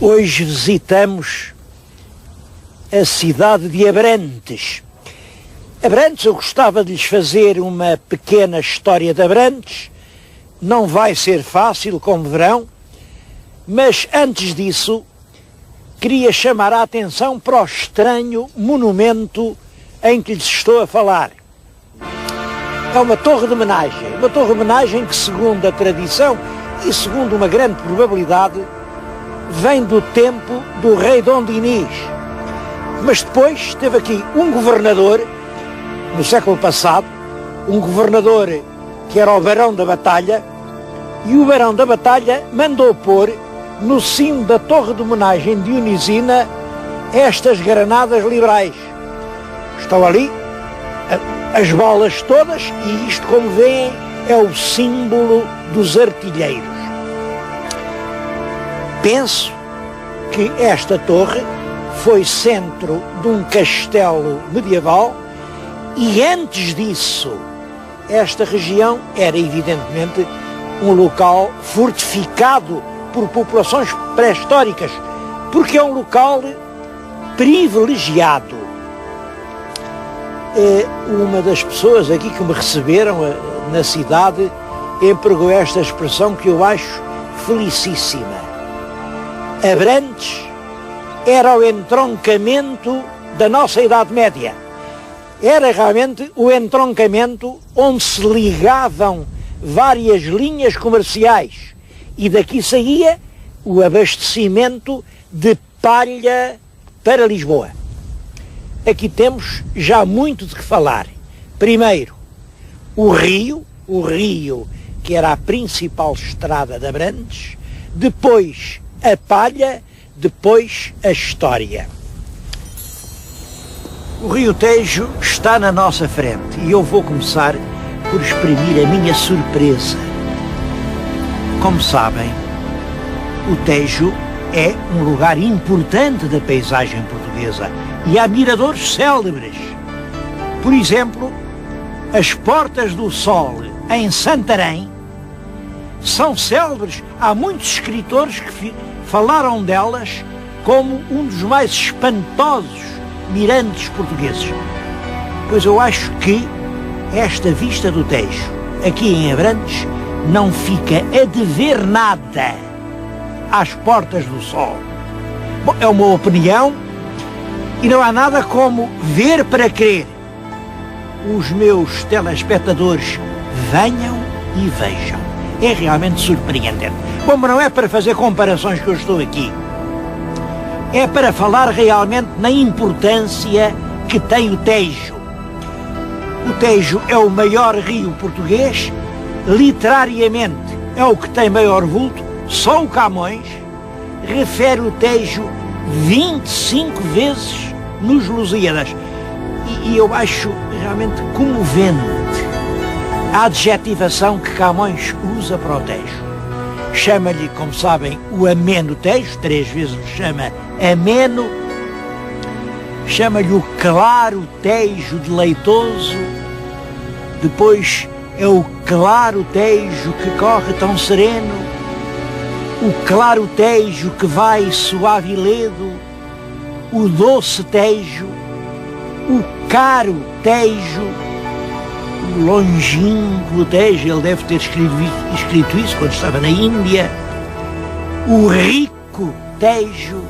Hoje visitamos a cidade de Abrantes. Abrantes, eu gostava de lhes fazer uma pequena história de Abrantes. Não vai ser fácil, como verão, mas antes disso queria chamar a atenção para o estranho monumento em que lhes estou a falar. É uma torre de homenagem que, segundo a tradição e segundo uma grande probabilidade, vem do tempo do rei Dom Dinis. Mas depois teve aqui um governador, no século passado, um governador que era o Barão da Batalha, e o Barão da Batalha mandou pôr no cimo da torre de homenagem de Dionisina estas granadas liberais. Estão ali as bolas todas, e isto, como veem, é o símbolo dos artilheiros. Penso que esta torre foi centro de um castelo medieval, e antes disso esta região era evidentemente um local fortificado por populações pré-históricas, porque é um local privilegiado. Uma das pessoas aqui que me receberam na cidade empregou esta expressão que eu acho felicíssima. Abrantes era o entroncamento da nossa Idade Média. Era realmente o entroncamento onde se ligavam várias linhas comerciais, e daqui saía o abastecimento de palha para Lisboa. Aqui temos já muito de que falar. Primeiro, o rio que era a principal estrada de Abrantes, depois a palha, depois a história. O Rio Tejo está na nossa frente e eu vou começar por exprimir a minha surpresa. Como sabem, o Tejo é um lugar importante da paisagem portuguesa e há miradores célebres. Por exemplo, as Portas do Sol em Santarém são célebres. Há muitos escritores que falaram delas como um dos mais espantosos mirantes portugueses. Pois eu acho que esta vista do Tejo, aqui em Abrantes, não fica a dever nada às Portas do Sol. Bom, é uma opinião e não há nada como ver para crer. Os meus telespectadores venham e vejam. É realmente surpreendente. Bom, mas não é para fazer comparações que eu estou aqui. É para falar realmente na importância que tem o Tejo. O Tejo é o maior rio português, literariamente é o que tem maior vulto. Só o Camões refere o Tejo 25 vezes nos Lusíadas. E eu acho realmente comovente a adjetivação que Camões usa para o Tejo. Chama-lhe, como sabem, o ameno Tejo, 3 vezes lhe chama ameno. Chama-lhe o claro Tejo deleitoso. Depois é o claro Tejo que corre tão sereno, o claro Tejo que vai suave e ledo, o doce Tejo, o caro Tejo, o longínquo Tejo. Ele deve ter escrito isso quando estava na Índia. O rico Tejo,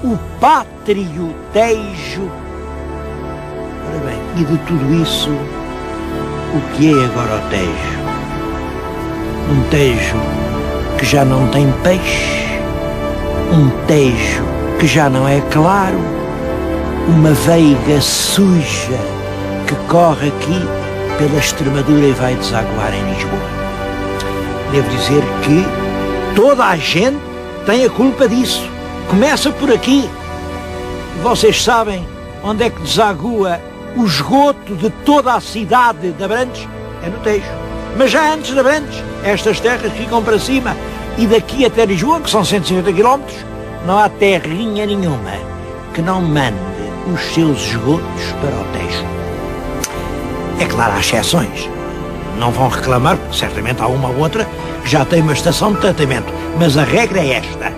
o pátrio Tejo. Ora bem, e de tudo isso, o que é agora o Tejo? Um Tejo que já não tem peixe, um Tejo que já não é claro, uma veiga suja que corre aqui pela Extremadura e vai desaguar em Lisboa. Devo dizer que toda a gente tem a culpa disso. Começa por aqui. Vocês sabem onde é que desagua o esgoto de toda a cidade de Abrantes? É no Tejo. Mas já antes de Abrantes, estas terras ficam para cima, e daqui até Lisboa, que são 150 km, não há terrinha nenhuma que não mande os seus esgotos para o Tejo. É claro, há exceções. Não vão reclamar, porque certamente há uma ou outra que já tem uma estação de tratamento. Mas a regra é esta.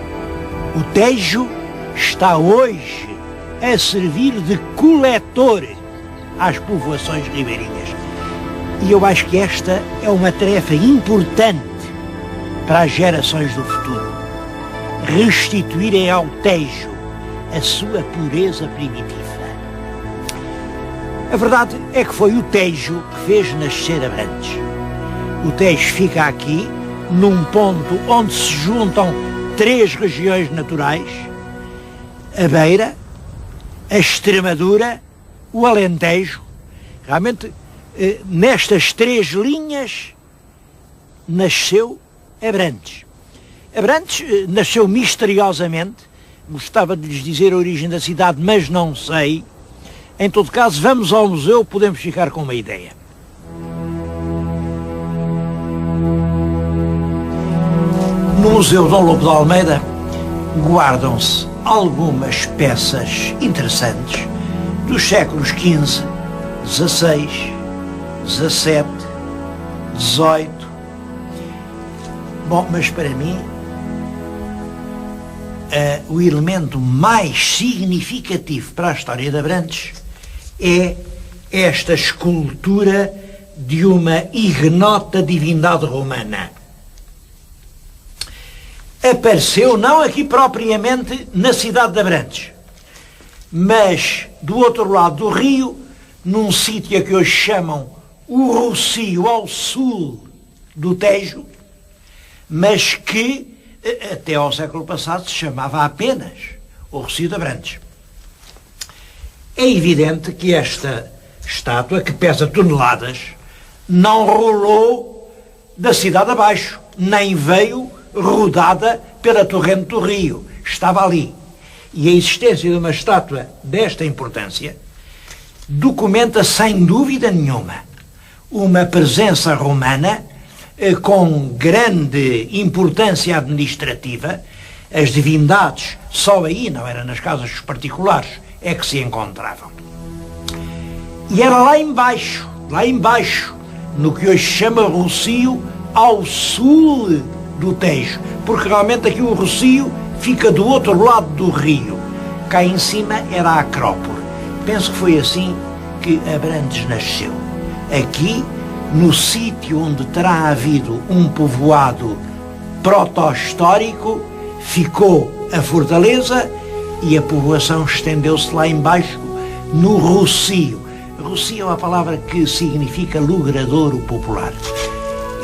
O Tejo está hoje a servir de coletor às povoações ribeirinhas. E eu acho que esta é uma tarefa importante para as gerações do futuro. Restituírem ao Tejo a sua pureza primitiva. A verdade é que foi o Tejo que fez nascer Abrantes. O Tejo fica aqui, num ponto onde se juntam 3 regiões naturais: a Beira, a Extremadura, o Alentejo. Realmente, nestas 3 linhas, nasceu Abrantes. Abrantes nasceu misteriosamente. Gostava de lhes dizer a origem da cidade, mas não sei. Em todo caso, vamos ao museu, podemos ficar com uma ideia. No Museu Dom Lopo de Almeida guardam-se algumas peças interessantes dos séculos XV, XVI, XVII, XVIII. Bom, mas para mim, o elemento mais significativo para a história de Abrantes é esta escultura de uma ignota divindade romana. Apareceu não aqui propriamente na cidade de Abrantes, mas do outro lado do rio, num sítio que hoje chamam o Rocio, ao sul do Tejo, mas que até ao século passado se chamava apenas o Rocio de Abrantes. É evidente que esta estátua, que pesa toneladas, não rolou da cidade abaixo, nem veio rodada pela torrente do rio. Estava ali. E a existência de uma estátua desta importância documenta, sem dúvida nenhuma, uma presença romana com grande importância administrativa. As divindades, só aí, não era nas casas dos particulares, é que se encontravam. E era lá embaixo, no que hoje se chama Rocio, ao sul do Tejo, porque realmente aqui o Rocio fica do outro lado do rio. Cá em cima era a Acrópole. Penso que foi assim que Abrantes nasceu. Aqui, no sítio onde terá havido um povoado proto-histórico, ficou a fortaleza e a povoação estendeu-se lá embaixo, no Rocio. Rocio é uma palavra que significa logradouro popular.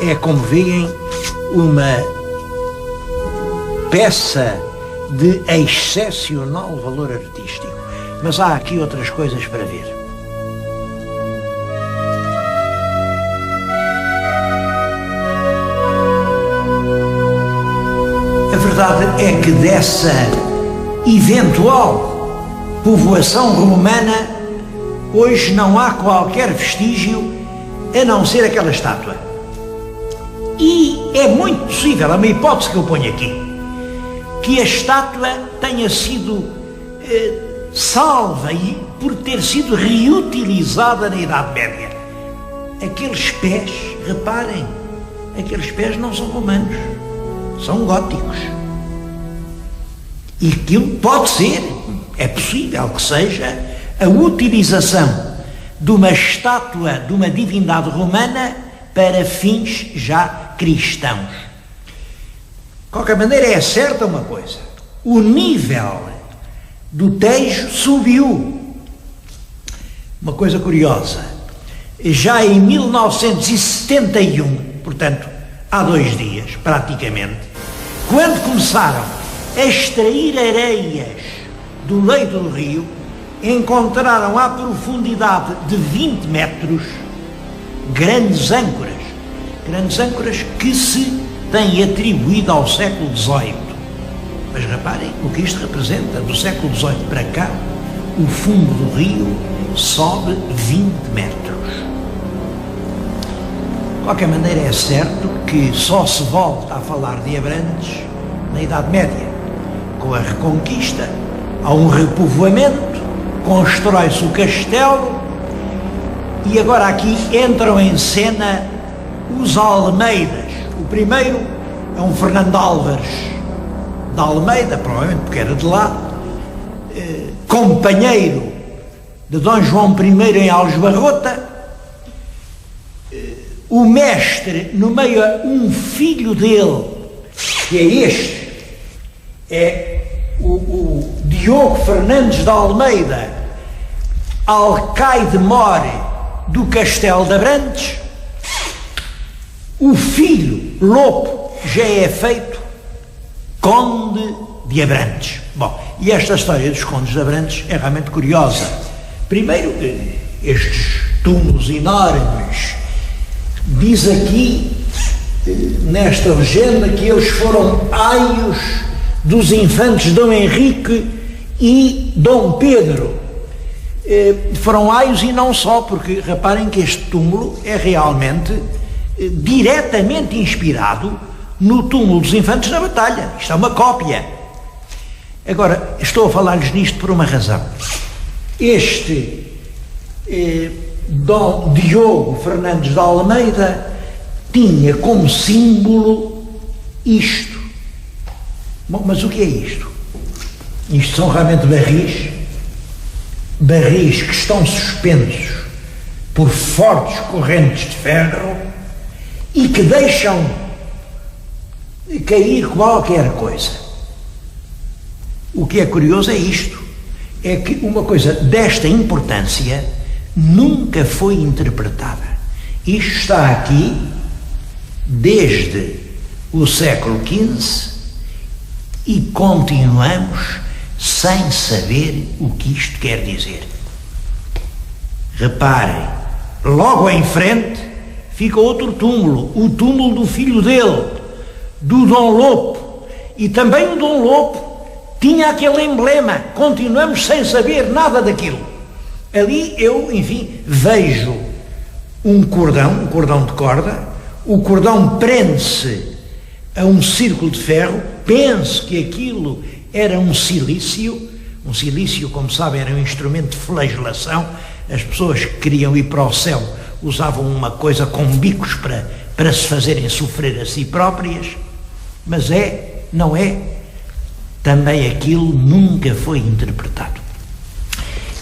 É, como veem, uma peça de excepcional valor artístico. Mas há aqui outras coisas para ver. A verdade é que dessa eventual povoação romana hoje não há qualquer vestígio a não ser aquela estátua. E é muito possível, é uma hipótese que eu ponho aqui, que a estátua tenha sido salva e por ter sido reutilizada na Idade Média. Aqueles pés, reparem, aqueles pés não são romanos, são góticos. E aquilo pode ser, é possível que seja, a utilização de uma estátua de uma divindade romana para fins já cristãos. De qualquer maneira, é certa uma coisa: o nível do Tejo subiu. Uma coisa curiosa, já em 1971, portanto, há 2 dias, praticamente, quando começaram a extrair areias do leito do rio, encontraram à profundidade de 20 metros grandes âncoras que se têm atribuído ao século XVIII. Mas reparem o que isto representa. Do século XVIII para cá, o fundo do rio sobe 20 metros. De qualquer maneira, é certo que só se volta a falar de Abrantes na Idade Média. Com a Reconquista, há um repovoamento, constrói-se o castelo e agora aqui entram em cena os Almeidas. O primeiro é um Fernando Álvares de Almeida, provavelmente porque era de lá, companheiro de Dom João I em Aljubarrota. O mestre nomeia um filho dele, que é este, é o Diogo Fernandes de Almeida, alcaide-mor do Castelo de Abrantes. O filho, Lopo, já é feito conde de Abrantes. Bom, e esta história dos condes de Abrantes é realmente curiosa. Primeiro, estes túmulos enormes. Diz aqui, nesta legenda, que eles foram aios dos infantes Dom Henrique e Dom Pedro. Foram aios e não só, porque reparem que este túmulo é realmente diretamente inspirado no túmulo dos infantes da batalha. Isto é uma cópia. Agora, estou a falar-lhes nisto por uma razão. Este Dom Diogo Fernandes de Almeida tinha como símbolo isto. Bom, mas o que é isto? Isto são realmente barris que estão suspensos por fortes correntes de ferro e que deixam cair qualquer coisa. O que é curioso é isto, é que uma coisa desta importância nunca foi interpretada. Isto está aqui desde o século XV e continuamos sem saber o que isto quer dizer. Reparem, logo em frente fica outro túmulo, o túmulo do filho dele, do Dom Lopo, e também o Dom Lopo tinha aquele emblema. Continuamos sem saber nada daquilo. Ali eu, enfim, vejo um cordão de corda, o cordão prende-se a um círculo de ferro, penso que aquilo era um silício, como sabem, era um instrumento de flagelação. As pessoas que queriam ir para o céu usavam uma coisa com bicos para se fazerem sofrer a si próprias, mas não é, também aquilo nunca foi interpretado.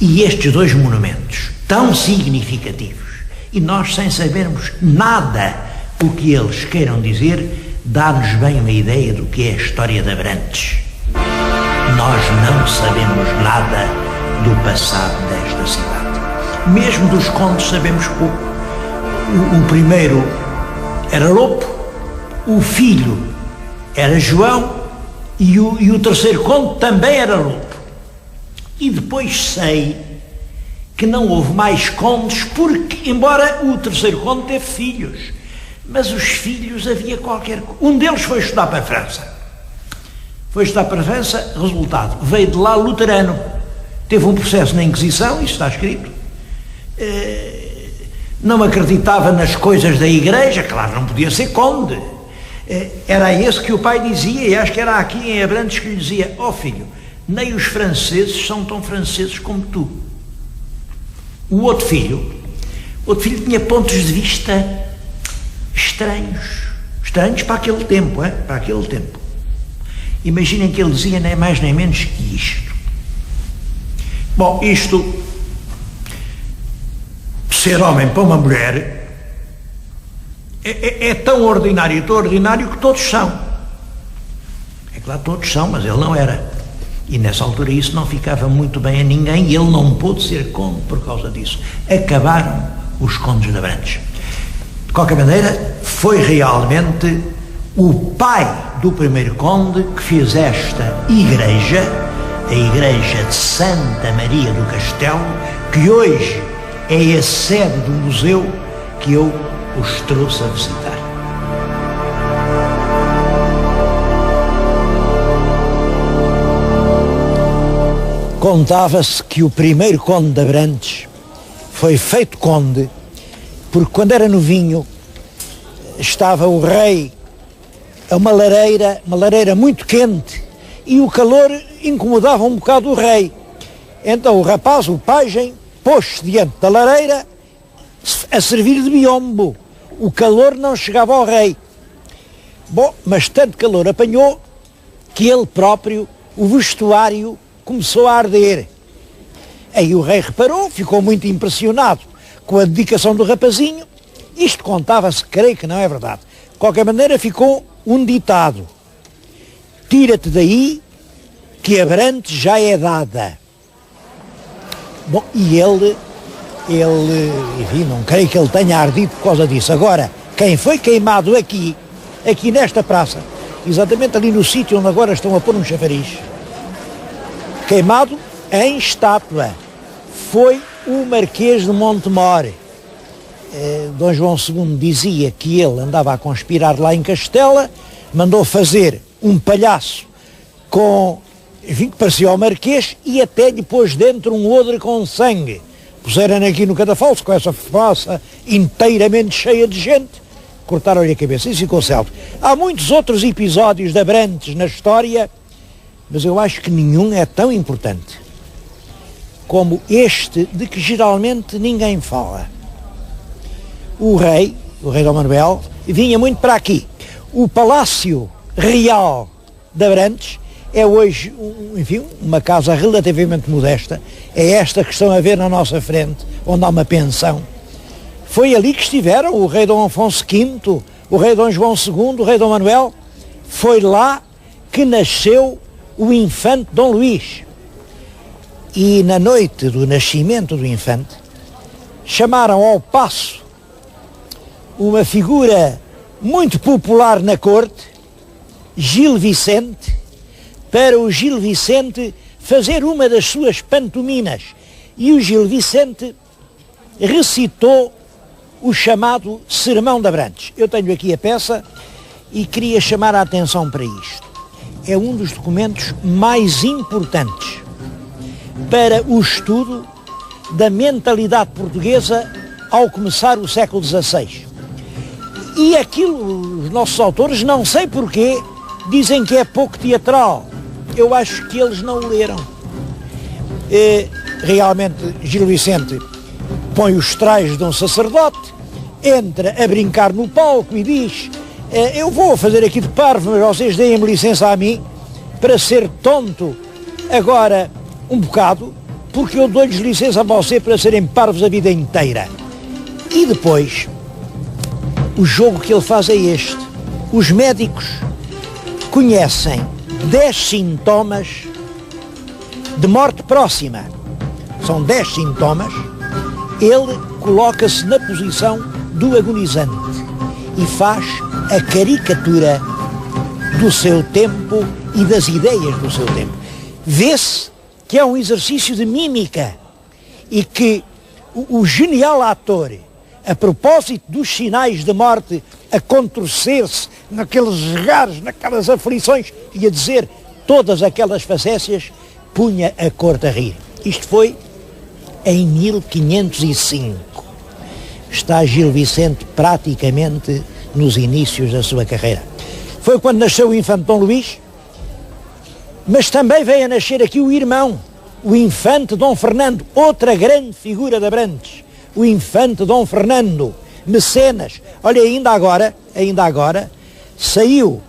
E estes dois monumentos, tão significativos, e nós sem sabermos nada o que eles queiram dizer, dá-nos bem uma ideia do que é a história de Abrantes. Nós não sabemos nada do passado desta cidade. Mesmo dos condes sabemos pouco. O primeiro era Lopo, o filho era João e o terceiro conde também era Lopo. E depois sei que não houve mais condes, porque, embora o terceiro conde teve filhos, mas os filhos havia qualquer coisa. Um deles foi estudar para a França. Resultado, veio de lá luterano. Teve um processo na Inquisição, isso está escrito. Não acreditava nas coisas da igreja, claro, não podia ser conde. Era esse que o pai dizia, e acho que era aqui em Abrantes que lhe dizia: ó filho, nem os franceses são tão franceses como tu. O outro filho tinha pontos de vista estranhos para aquele tempo, para aquele tempo. Imaginem que ele dizia nem mais nem menos que isto. Bom, isto, ser homem para uma mulher, é tão ordinário que todos são. É claro, todos são, mas ele não era. E nessa altura isso não ficava muito bem a ninguém e ele não pôde ser conde por causa disso. Acabaram os condes de Abrantes. De qualquer maneira, foi realmente o pai do primeiro conde que fez esta igreja, a igreja de Santa Maria do Castelo, que hoje é a sede do museu que eu os trouxe a visitar. Contava-se que o primeiro conde de Abrantes foi feito conde porque, quando era novinho, estava o rei a uma lareira muito quente, e o calor incomodava um bocado o rei. Então o rapaz, o pajem, pôs-se diante da lareira a servir de biombo. O calor não chegava ao rei. Bom, mas tanto calor apanhou que ele próprio, o vestuário, começou a arder. Aí o rei reparou, ficou muito impressionado com a dedicação do rapazinho. Isto contava-se, creio que não é verdade. De qualquer maneira ficou um ditado: tira-te daí, que Abrantes já é dada. Bom, e ele, enfim, não creio que ele tenha ardido por causa disso. Agora, quem foi queimado aqui nesta praça, exatamente ali no sítio onde agora estão a pôr um chafariz, queimado em estátua, foi o Marquês de Montemor. Dom João II dizia que ele andava a conspirar lá em Castela, mandou fazer um palhaço com, enfim, que parecia ao Marquês, e até lhe pôs dentro um odre com sangue. Puseram aqui no cadafalso, com essa fossa inteiramente cheia de gente, cortaram-lhe a cabeça e ficou célebre. Há muitos outros episódios de Abrantes na história, mas eu acho que nenhum é tão importante como este, de que geralmente ninguém fala. O rei Dom Manuel, vinha muito para aqui. O Palácio Real de Abrantes é hoje, enfim, uma casa relativamente modesta. É esta que estão a ver na nossa frente, onde há uma pensão. Foi ali que estiveram o rei Dom Afonso V, o rei Dom João II, o rei Dom Manuel. Foi lá que nasceu o infante Dom Luís. E na noite do nascimento do infante, chamaram ao paço uma figura muito popular na corte, Gil Vicente, para o Gil Vicente fazer uma das suas pantominas. E o Gil Vicente recitou o chamado Sermão de Abrantes. Eu tenho aqui a peça e queria chamar a atenção para isto. É um dos documentos mais importantes para o estudo da mentalidade portuguesa ao começar o século XVI. E aquilo, os nossos autores, não sei porquê, dizem que é pouco teatral. Eu acho que eles não o leram. Realmente, Gil Vicente põe os trajos de um sacerdote, entra a brincar no palco e diz: eu vou fazer aqui de parvo, mas vocês deem-me licença a mim para ser tonto agora um bocado, porque eu dou-lhes licença a você para serem parvos a vida inteira. E depois, o jogo que ele faz é este. Os médicos conhecem 10 sintomas de morte próxima. São 10 sintomas. Ele coloca-se na posição do agonizante e faz a caricatura do seu tempo e das ideias do seu tempo. Vê-se que é um exercício de mímica e que o genial ator, a propósito dos sinais de morte, a contorcer-se naqueles regares, naquelas aflições e a dizer todas aquelas facécias, punha a corte a rir. Isto foi em 1505. Está Gil Vicente praticamente nos inícios da sua carreira. Foi quando nasceu o infante Dom Luís, mas também veio a nascer aqui o irmão, o infante Dom Fernando, outra grande figura de Abrantes. O infante Dom Fernando, mecenas. Olha, ainda agora, saiu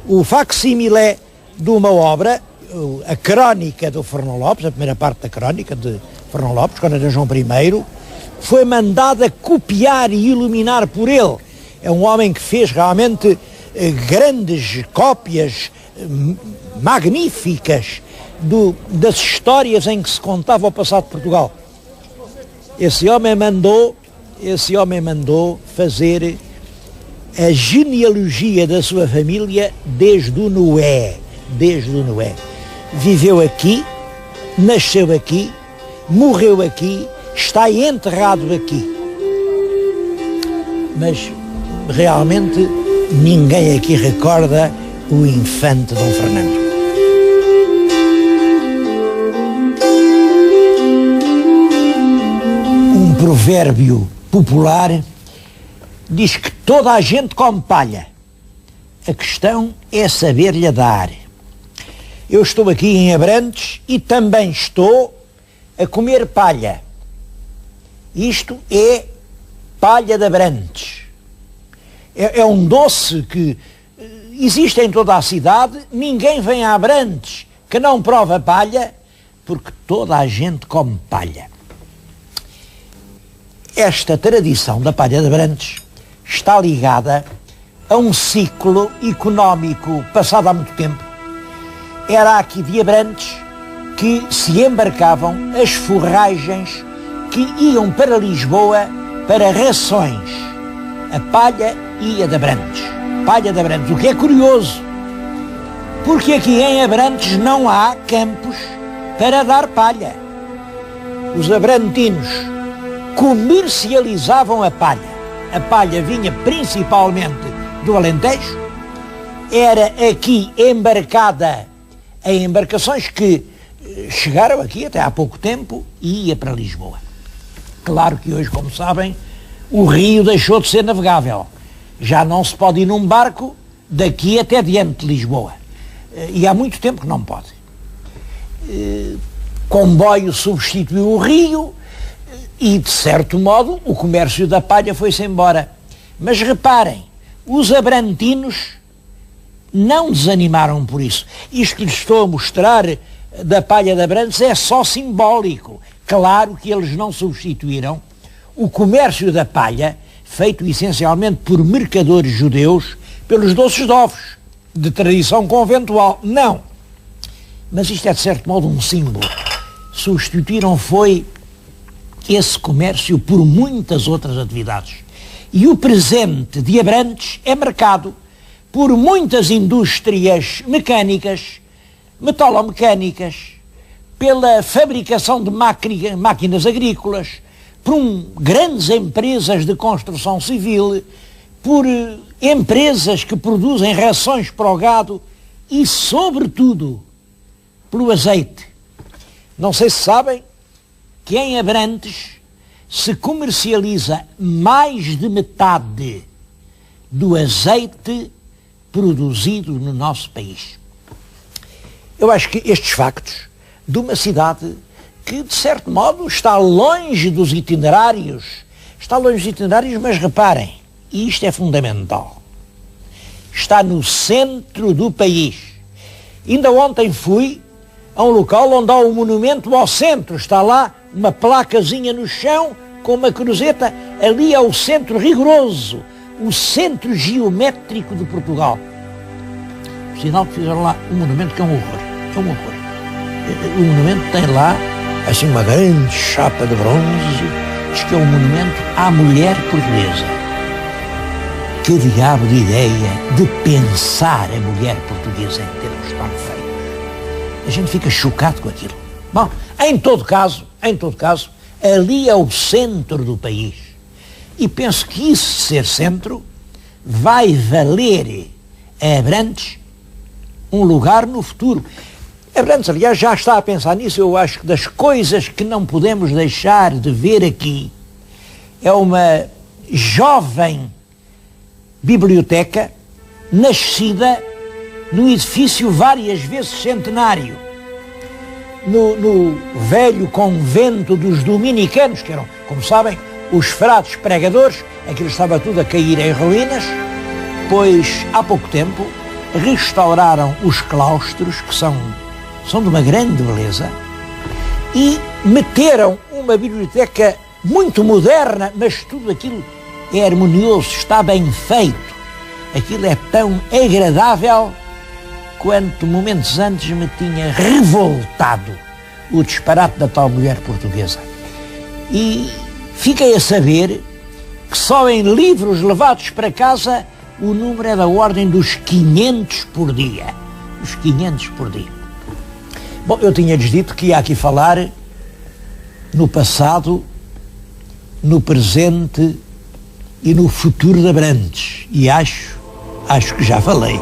o facsimilé de uma obra, a crónica do Fernão Lopes, a primeira parte da crónica de Fernão Lopes, quando era João I, foi mandada copiar e iluminar por ele. É um homem que fez realmente grandes cópias magníficas das histórias em que se contava o passado de Portugal. Esse homem mandou fazer a genealogia da sua família desde o Noé. Viveu aqui, nasceu aqui, morreu aqui, está enterrado aqui. Mas realmente ninguém aqui recorda o infante Dom Fernando. Um provérbio popular diz que toda a gente come palha. A questão é saber-lhe dar. Eu estou aqui em Abrantes e também estou a comer palha. Isto é palha de Abrantes. É um doce que existe em toda a cidade, ninguém vem a Abrantes que não prova palha, porque toda a gente come palha. Esta tradição da palha de Abrantes está ligada a um ciclo económico passado há muito tempo. Era aqui de Abrantes que se embarcavam as forragens que iam para Lisboa para rações. A palha ia de Abrantes. Palha de Abrantes, o que é curioso, porque aqui em Abrantes não há campos para dar palha. Os abrantinos comercializavam a palha. A palha vinha principalmente do Alentejo, era aqui embarcada em embarcações que chegaram aqui até há pouco tempo e ia para Lisboa. Claro que hoje, como sabem, o rio deixou de ser navegável. Já não se pode ir num barco daqui até diante de Lisboa. E há muito tempo que não pode. Comboio substituiu o rio e, de certo modo, o comércio da palha foi-se embora. Mas reparem, os abrantinos não desanimaram por isso. Isto que lhes estou a mostrar da palha de Abrantes é só simbólico. Claro que eles não substituíram o comércio da palha, feito essencialmente por mercadores judeus, pelos doces de ovos, de tradição conventual. Não. Mas isto é, de certo modo, um símbolo. Substituíram foi esse comércio por muitas outras atividades. E o presente de Abrantes é marcado por muitas indústrias mecânicas, metalomecânicas, pela fabricação de máquinas agrícolas, por grandes empresas de construção civil, por empresas que produzem rações para o gado e, sobretudo, pelo azeite. Não sei se sabem que em Abrantes se comercializa mais de metade do azeite produzido no nosso país. Eu acho que estes factos de uma cidade que, de certo modo, está longe dos itinerários, mas reparem, e isto é fundamental, está no centro do país. Ainda ontem fui a um local onde há um monumento ao centro, está lá uma placazinha no chão com uma cruzeta, ali é o centro rigoroso, o centro geométrico de Portugal. Por sinal que fizeram lá um monumento que é um horror, O monumento tem lá, assim, uma grande chapa de bronze, diz que é um monumento à mulher portuguesa. Que diabo de ideia de pensar a mulher portuguesa em termos tão feios. A gente fica chocado com aquilo. Bom, em todo caso, ali é o centro do país. E penso que isso ser centro vai valer a Abrantes um lugar no futuro. Abrantes, aliás, já está a pensar nisso. Eu acho que das coisas que não podemos deixar de ver aqui é uma jovem biblioteca nascida num edifício várias vezes centenário, no velho convento dos dominicanos, que eram, como sabem, os frades pregadores. Aquilo estava tudo a cair em ruínas, pois há pouco tempo restauraram os claustros, que são de uma grande beleza, e meteram uma biblioteca muito moderna, mas tudo aquilo é harmonioso, está bem feito. Aquilo é tão agradável quanto momentos antes me tinha revoltado o disparate da tal mulher portuguesa. E fiquei a saber que só em livros levados para casa o número é da ordem dos 500 por dia. Os 500 por dia. Bom, eu tinha-lhes dito que ia aqui falar no passado, no presente e no futuro de Abrantes. E acho que já falei.